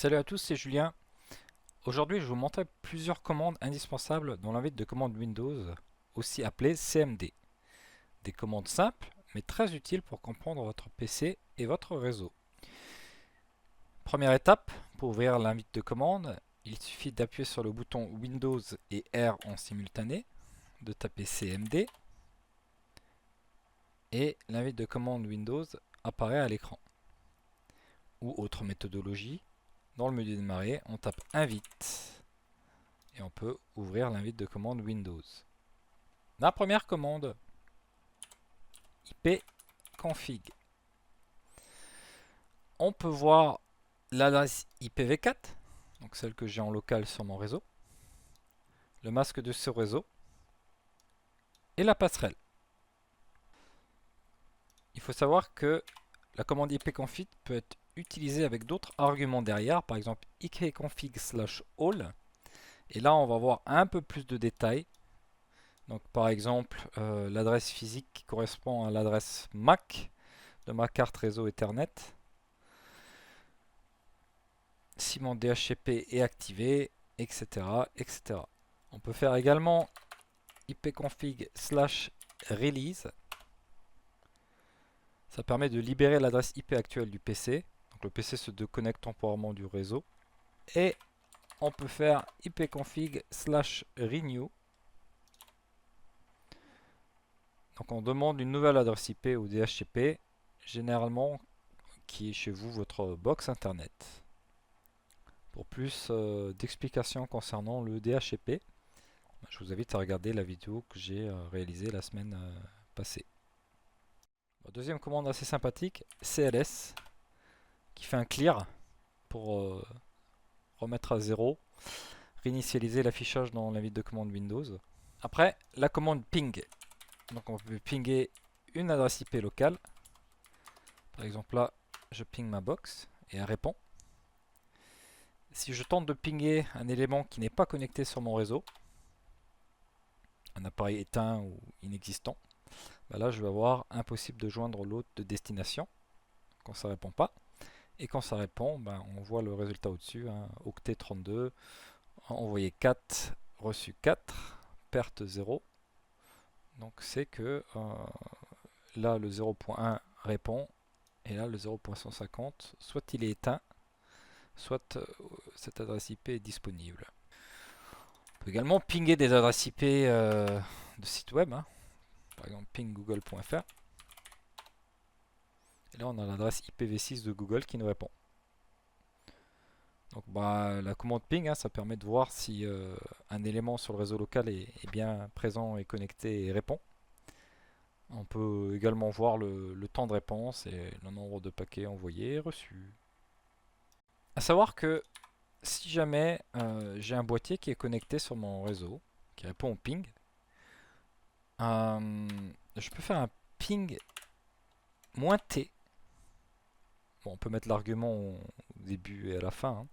Salut à tous, c'est Julien. Aujourd'hui, je vais vous montrer plusieurs commandes indispensables dans l'invite de commande Windows, aussi appelée CMD. Des commandes simples, mais très utiles pour comprendre votre PC et votre réseau. Première étape, pour ouvrir l'invite de commande, il suffit d'appuyer sur le bouton Windows et R en simultané, de taper CMD, et l'invite de commande Windows apparaît à l'écran. Ou autre méthodologie, dans le menu démarrer, on tape Invite. Et on peut ouvrir l'invite de commande Windows. La première commande, ipconfig. On peut voir l'adresse IPv4, donc celle que j'ai en local sur mon réseau, le masque de ce réseau et la passerelle. Il faut savoir que la commande ipconfig peut être utilisée avec d'autres arguments derrière, par exemple ipconfig/all. Et là, on va voir un peu plus de détails. Donc, par exemple, l'adresse physique qui correspond à l'adresse MAC de ma carte réseau Ethernet. Si mon DHCP est activé, etc., etc. On peut faire également ipconfig/release. Ça permet de libérer l'adresse IP actuelle du PC. Donc le PC se déconnecte temporairement du réseau. Et on peut faire ipconfig/renew. Donc on demande une nouvelle adresse IP au DHCP, généralement qui est chez vous votre box internet. Pour plus d'explications concernant le DHCP, je vous invite à regarder la vidéo que j'ai réalisée la semaine passée. Deuxième commande assez sympathique, CLS, qui fait un clear pour remettre à zéro, réinitialiser l'affichage dans l'invite de commande Windows. Après, la commande ping. Donc on peut pinguer une adresse IP locale. Par exemple là, je ping ma box et elle répond. Si je tente de pinguer un élément qui n'est pas connecté sur mon réseau, un appareil éteint ou inexistant, bah là je vais avoir impossible de joindre l'hôte de destination quand ça ne répond pas. Et quand ça répond, ben, on voit le résultat au-dessus, hein, octet 32, envoyé 4, reçu 4, perte 0. Donc c'est que là le 0.1 répond, et là le 0.150, soit il est éteint, soit cette adresse IP est disponible. On peut également pinguer des adresses IP de sites web, hein. Par exemple ping google.fr. Et là on a l'adresse IPv6 de Google qui nous répond. Donc bah, la commande ping, hein, ça permet de voir si un élément sur le réseau local est bien présent et connecté et répond. On peut également voir le temps de réponse et le nombre de paquets envoyés et reçus. A savoir que si jamais j'ai un boîtier qui est connecté sur mon réseau, qui répond au ping, je peux faire un ping -t. Bon, on peut mettre l'argument au début et à la fin, hein.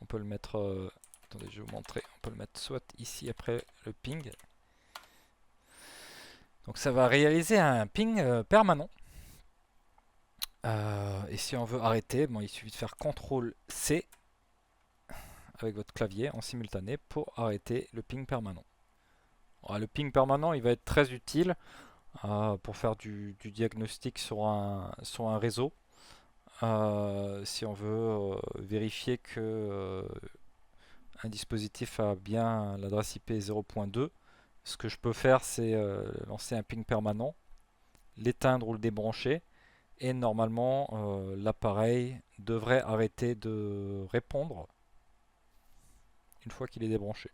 On peut le mettre, attendez, je vais vous montrer. On peut le mettre soit ici après le ping. Donc ça va réaliser un ping permanent. Et si on veut arrêter, bon, il suffit de faire CTRL-C avec votre clavier en simultané pour arrêter le ping permanent. Alors, le ping permanent, il va être très utile pour faire du diagnostic sur un réseau. Si on veut vérifier que un dispositif a bien l'adresse IP 0.2, ce que je peux faire, c'est lancer un ping permanent, l'éteindre ou le débrancher, et normalement l'appareil devrait arrêter de répondre une fois qu'il est débranché.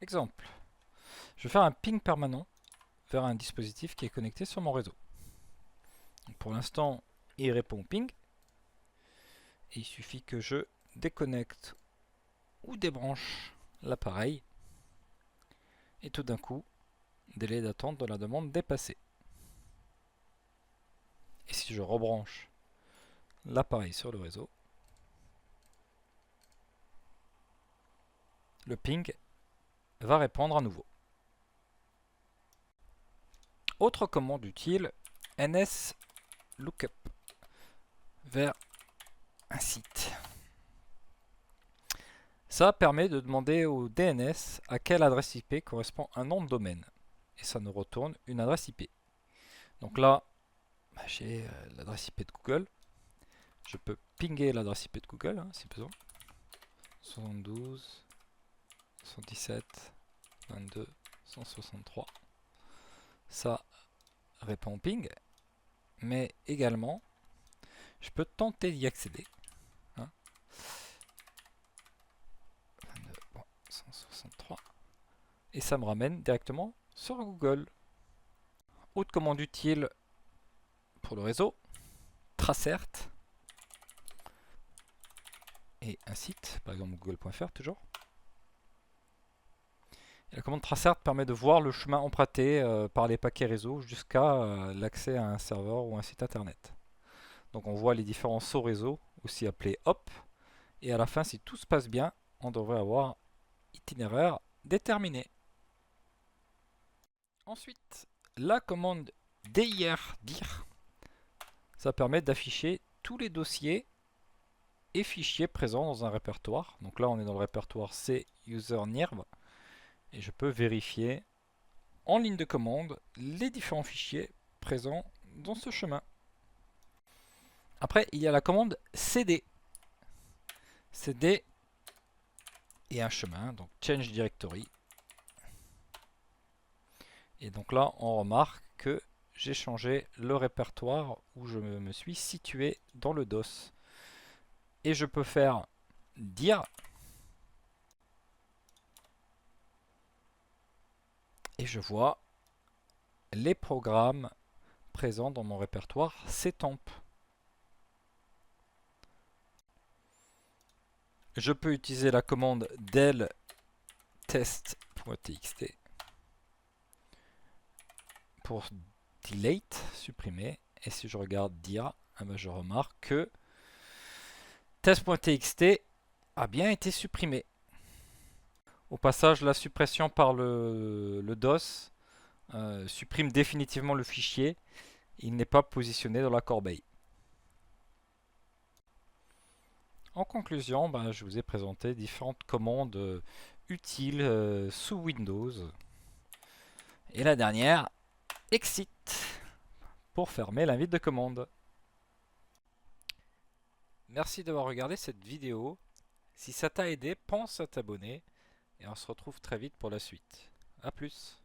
Exemple, je vais faire un ping permanent vers un dispositif qui est connecté sur mon réseau. Donc pour l'instant, il répond au ping. Et il suffit que je déconnecte ou débranche l'appareil. Et tout d'un coup, délai d'attente de la demande dépassé. Et si je rebranche l'appareil sur le réseau, le ping va répondre à nouveau. Autre commande utile, NSLOOKUP vers un site. Ça permet de demander au DNS à quelle adresse IP correspond un nom de domaine. Et ça nous retourne une adresse IP. Donc là, j'ai l'adresse IP de Google. Je peux pinguer l'adresse IP de Google si besoin. 72, 117, 22, 163. Ça répond au ping. Mais également, je peux tenter d'y accéder. 163. Et ça me ramène directement sur Google. Autre commande utile pour le réseau, tracert. Et un site, par exemple google.fr toujours. Et la commande tracert permet de voir le chemin emprunté par les paquets réseau jusqu'à l'accès à un serveur ou un site internet. Donc on voit les différents sauts réseau, aussi appelés hop. Et à la fin, si tout se passe bien, on devrait avoir itinéraire déterminé. Ensuite, la commande dir, ça permet d'afficher tous les dossiers et fichiers présents dans un répertoire. Donc là, on est dans le répertoire C user nirv et je peux vérifier en ligne de commande les différents fichiers présents dans ce chemin. Après, il y a la commande cd. cd et un chemin, donc change directory. Et donc là, on remarque que j'ai changé le répertoire où je me suis situé dans le DOS. Et je peux faire dir et je vois les programmes présents dans mon répertoire s'étampent. Je peux utiliser la commande del test.txt pour delete, supprimer. Et si je regarde dir, je remarque que test.txt a bien été supprimé. Au passage, la suppression par le DOS supprime définitivement le fichier. Il n'est pas positionné dans la corbeille. En conclusion, je vous ai présenté différentes commandes utiles sous Windows. Et la dernière, exit, pour fermer l'invite de commande. Merci d'avoir regardé cette vidéo. Si ça t'a aidé, pense à t'abonner et on se retrouve très vite pour la suite. A plus.